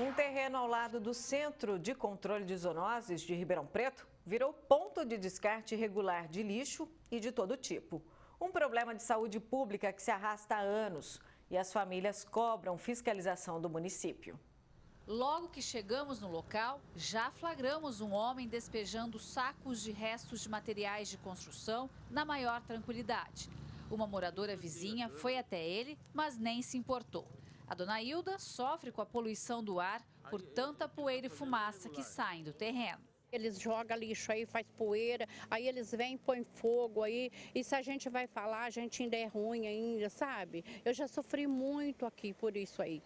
Um terreno ao lado do Centro de Controle de Zoonoses de Ribeirão Preto virou ponto de descarte irregular de lixo e de todo tipo. Um problema de saúde pública que se arrasta há anos e as famílias cobram fiscalização do município. Logo que chegamos no local, já flagramos um homem despejando sacos de restos de materiais de construção na maior tranquilidade. Uma moradora vizinha foi até ele, mas nem se importou. A dona Hilda sofre com a poluição do ar por tanta poeira e fumaça que saem do terreno. Eles jogam lixo aí, faz poeira, aí eles vêm e põem fogo aí. E se a gente vai falar, a gente ainda é ruim ainda, sabe? Eu já sofri muito aqui por isso aí.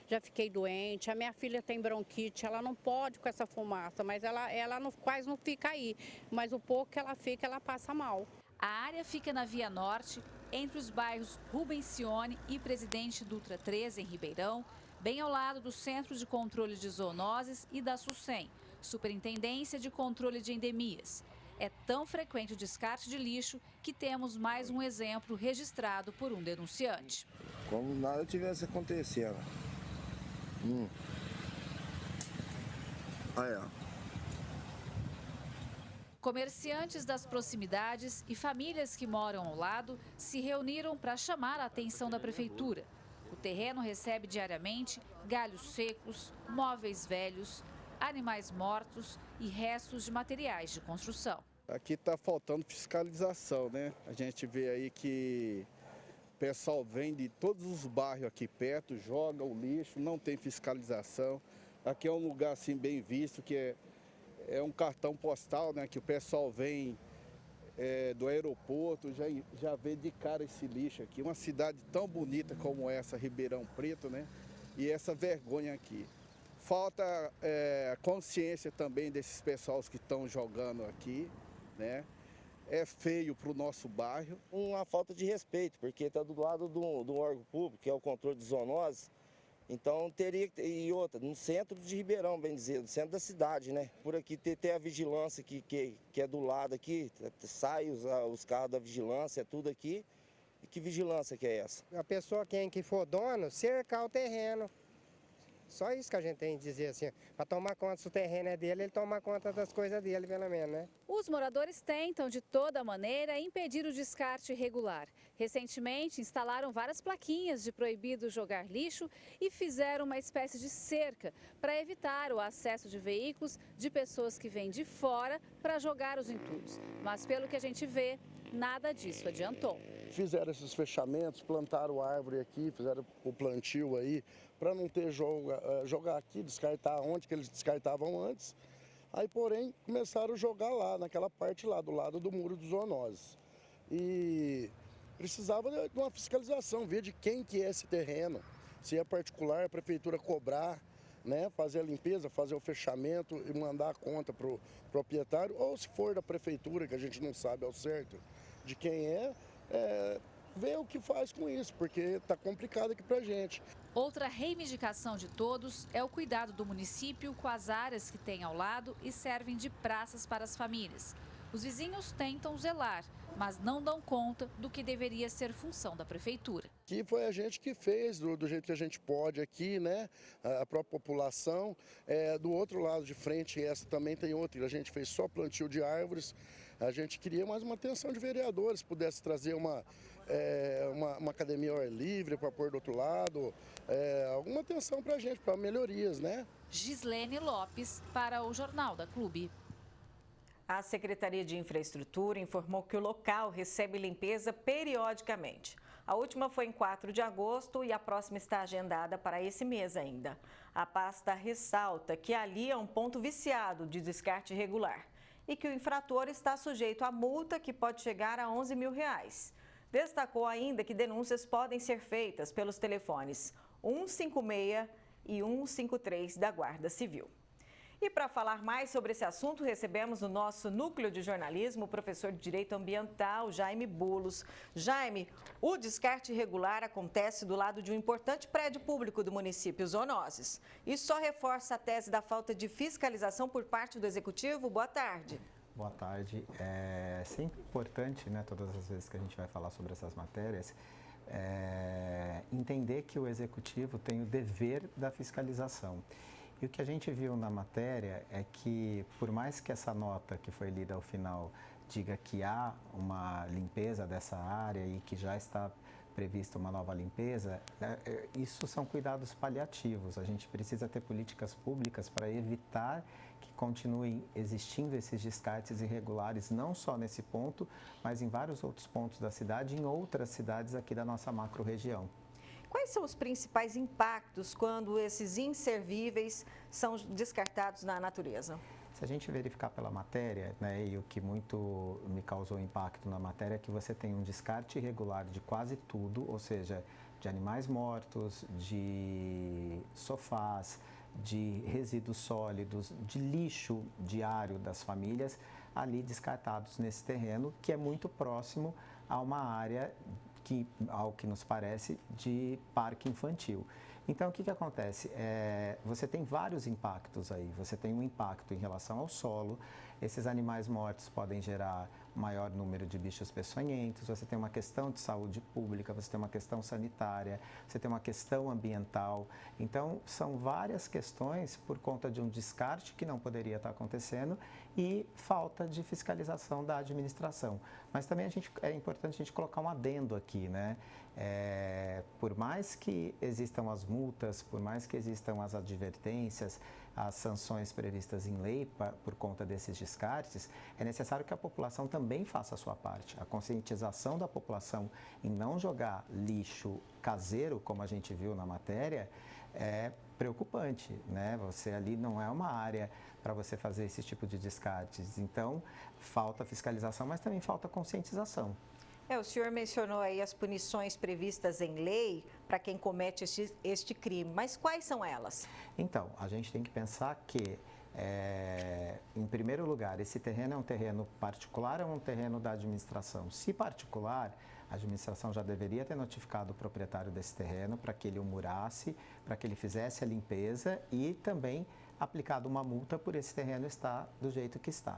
Já fiquei doente, a minha filha tem bronquite, ela não pode com essa fumaça, mas ela não, quase não fica aí. Mas o pouco que ela fica, ela passa mal. A área fica na Via Norte, entre os bairros Rubencione e Presidente Dutra 13, em Ribeirão, bem ao lado do Centro de Controle de Zoonoses e da SUSEM, Superintendência de Controle de Endemias. É tão frequente o descarte de lixo que temos mais um exemplo registrado por um denunciante. Como nada tivesse acontecendo. Aí, ó. Comerciantes das proximidades e famílias que moram ao lado se reuniram para chamar a atenção da prefeitura. O terreno recebe diariamente galhos secos, móveis velhos, animais mortos e restos de materiais de construção. Aqui está faltando fiscalização, né? A gente vê aí que o pessoal vem de todos os bairros aqui perto, joga o lixo, não tem fiscalização. Aqui é um lugar assim bem visto, que é um cartão postal, né? Que o pessoal vem do aeroporto, já vê de cara esse lixo aqui. Uma cidade tão bonita como essa, Ribeirão Preto, né? E essa vergonha aqui. Falta consciência também desses pessoal que estão jogando aqui, né? É feio para o nosso bairro. Uma falta de respeito, porque está do lado do órgão público, que é o controle de zoonoses. Então teria que ter, e outra, no centro de Ribeirão, bem dizer, no centro da cidade, né? Por aqui ter a vigilância que é do lado aqui, sai os carros da vigilância, é tudo aqui. E que vigilância que é essa? A pessoa, quem que for dono, cercar o terreno. Só isso que a gente tem que dizer assim, para tomar conta, se o terreno é dele, ele toma conta das coisas dele, pelo menos, né? Os moradores tentam, de toda maneira, impedir o descarte irregular. Recentemente, instalaram várias plaquinhas de proibido jogar lixo e fizeram uma espécie de cerca para evitar o acesso de veículos de pessoas que vêm de fora para jogar os entulhos. Mas, pelo que a gente vê, nada disso adiantou. Fizeram esses fechamentos, plantaram árvore aqui, fizeram o plantio aí, para não ter jogar aqui, descartar onde que eles descartavam antes. Aí, porém, começaram a jogar lá, naquela parte lá, do lado do muro dos zoonoses. E precisava de uma fiscalização, ver de quem que é esse terreno. Se é particular, a prefeitura cobrar, né, fazer a limpeza, fazer o fechamento e mandar a conta para o proprietário, ou se for da prefeitura, que a gente não sabe ao certo de quem ver o que faz com isso, porque está complicado aqui pra gente. Outra reivindicação de todos é o cuidado do município com as áreas que tem ao lado e servem de praças para as famílias. Os vizinhos tentam zelar, mas não dão conta do que deveria ser função da prefeitura. Aqui foi a gente que fez, do jeito que a gente pode aqui, né? A própria população. Do outro lado de frente, essa também tem outra, a gente fez só plantio de árvores. A gente queria mais uma atenção de vereadores, pudesse trazer uma academia ao ar livre para pôr do outro lado, alguma atenção para a gente, para melhorias, né? Gislene Lopes, para o Jornal da Clube. A Secretaria de Infraestrutura informou que o local recebe limpeza periodicamente. A última foi em 4 de agosto e a próxima está agendada para esse mês ainda. A pasta ressalta que ali é um ponto viciado de descarte irregular e que o infrator está sujeito a multa que pode chegar a R$11 mil. Destacou ainda que denúncias podem ser feitas pelos telefones 156 e 153 da Guarda Civil. E para falar mais sobre esse assunto, recebemos no nosso núcleo de jornalismo o professor de Direito Ambiental, Jaime Bulos. Jaime, o descarte irregular acontece do lado de um importante prédio público do município, Zoonoses. Isso só reforça a tese da falta de fiscalização por parte do Executivo? Boa tarde. Boa tarde. É sempre importante, né, todas as vezes que a gente vai falar sobre essas matérias, entender que o Executivo tem o dever da fiscalização. E o que a gente viu na matéria é que, por mais que essa nota que foi lida ao final diga que há uma limpeza dessa área e que já está prevista uma nova limpeza, isso são cuidados paliativos. A gente precisa ter políticas públicas para evitar que continuem existindo esses descartes irregulares, não só nesse ponto, mas em vários outros pontos da cidade e em outras cidades aqui da nossa macro-região. Quais são os principais impactos quando esses inservíveis são descartados na natureza? Se a gente verificar pela matéria, né, e o que muito me causou impacto na matéria é que você tem um descarte irregular de quase tudo, ou seja, de animais mortos, de sofás, de resíduos sólidos, de lixo diário das famílias ali descartados nesse terreno, que é muito próximo a uma área que, ao que nos parece, de parque infantil. Então, o que acontece? Você tem vários impactos aí. Você tem um impacto em relação ao solo, esses animais mortos podem gerar maior número de bichos peçonhentos, você tem uma questão de saúde pública, você tem uma questão sanitária, você tem uma questão ambiental. Então, são várias questões por conta de um descarte que não poderia estar acontecendo e falta de fiscalização da administração. Mas também é importante a gente colocar um adendo aqui, né? Por mais que existam as multas, por mais que existam as advertências, as sanções previstas em lei por conta desses descartes, é necessário que a população também faça a sua parte. A conscientização da população em não jogar lixo caseiro, como a gente viu na matéria, é preocupante, né? Você ali não é uma área para você fazer esse tipo de descartes. Então, falta fiscalização, mas também falta conscientização. O senhor mencionou aí as punições previstas em lei para quem comete este crime, mas quais são elas? Então, a gente tem que pensar que, em primeiro lugar, esse terreno é um terreno particular ou é um terreno da administração? Se particular, a administração já deveria ter notificado o proprietário desse terreno para que ele o murasse, para que ele fizesse a limpeza e também aplicado uma multa por esse terreno estar do jeito que está.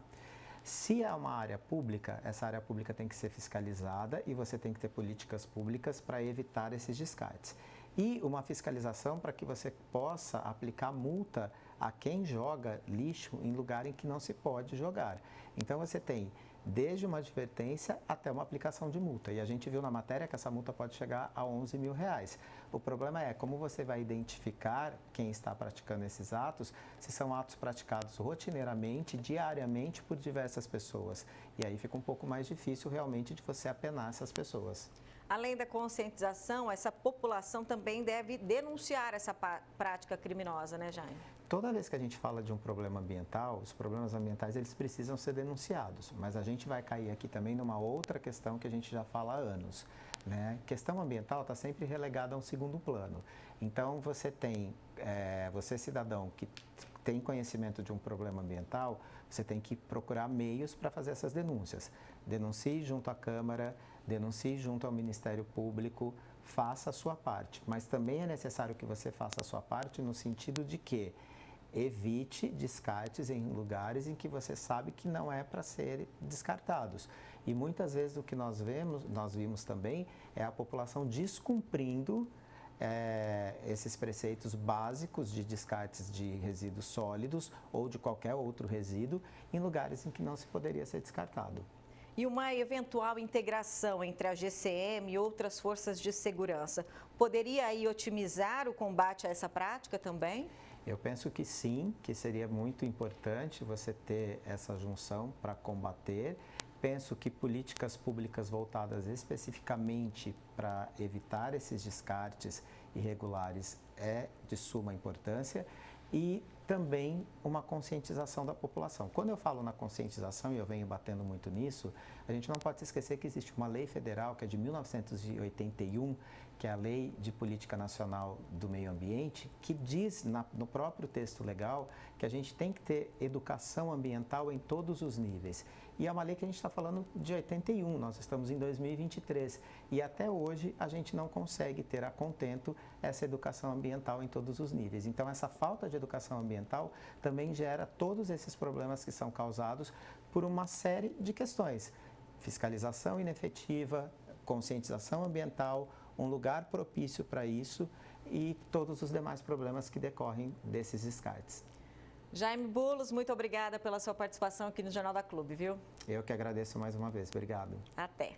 Se é uma área pública, essa área pública tem que ser fiscalizada e você tem que ter políticas públicas para evitar esses descartes. E uma fiscalização para que você possa aplicar multa a quem joga lixo em lugar em que não se pode jogar. Então você tem desde uma advertência até uma aplicação de multa. E a gente viu na matéria que essa multa pode chegar a R$11 mil. O problema é como você vai identificar quem está praticando esses atos, se são atos praticados rotineiramente, diariamente por diversas pessoas. E aí fica um pouco mais difícil realmente de você apenar essas pessoas. Além da conscientização, essa população também deve denunciar essa prática criminosa, né, Jaime? Toda vez que a gente fala de um problema ambiental, os problemas ambientais eles precisam ser denunciados, mas a gente vai cair aqui também numa outra questão que a gente já fala há anos, né? Questão ambiental está sempre relegada a um segundo plano. Então você cidadão que tem conhecimento de um problema ambiental, você tem que procurar meios para fazer essas denúncias. Denuncie junto à Câmara, denuncie junto ao Ministério Público, faça a sua parte, mas também é necessário que você faça a sua parte no sentido de que evite descartes em lugares em que você sabe que não é para ser descartados. E muitas vezes o que nós vimos também é a população descumprindo esses preceitos básicos de descartes de resíduos sólidos ou de qualquer outro resíduo em lugares em que não se poderia ser descartado. E uma eventual integração entre a GCM e outras forças de segurança poderia aí otimizar o combate a essa prática também? Eu penso que sim, que seria muito importante você ter essa junção para combater. Penso que políticas públicas voltadas especificamente para evitar esses descartes irregulares é de suma importância e também uma conscientização da população. Quando eu falo na conscientização, e eu venho batendo muito nisso, a gente não pode se esquecer que existe uma lei federal que é de 1981, que é a Lei de Política Nacional do Meio Ambiente, que diz no próprio texto legal que a gente tem que ter educação ambiental em todos os níveis. E é uma lei que a gente está falando de 81, nós estamos em 2023 e até hoje a gente não consegue ter a contento essa educação ambiental em todos os níveis. Então essa falta de educação ambiental também gera todos esses problemas que são causados por uma série de questões. Fiscalização inefetiva, conscientização ambiental, um lugar propício para isso e todos os demais problemas que decorrem desses descartes. Jaime Bulos, muito obrigada pela sua participação aqui no Jornal da Clube, viu? Eu que agradeço mais uma vez. Obrigado. Até.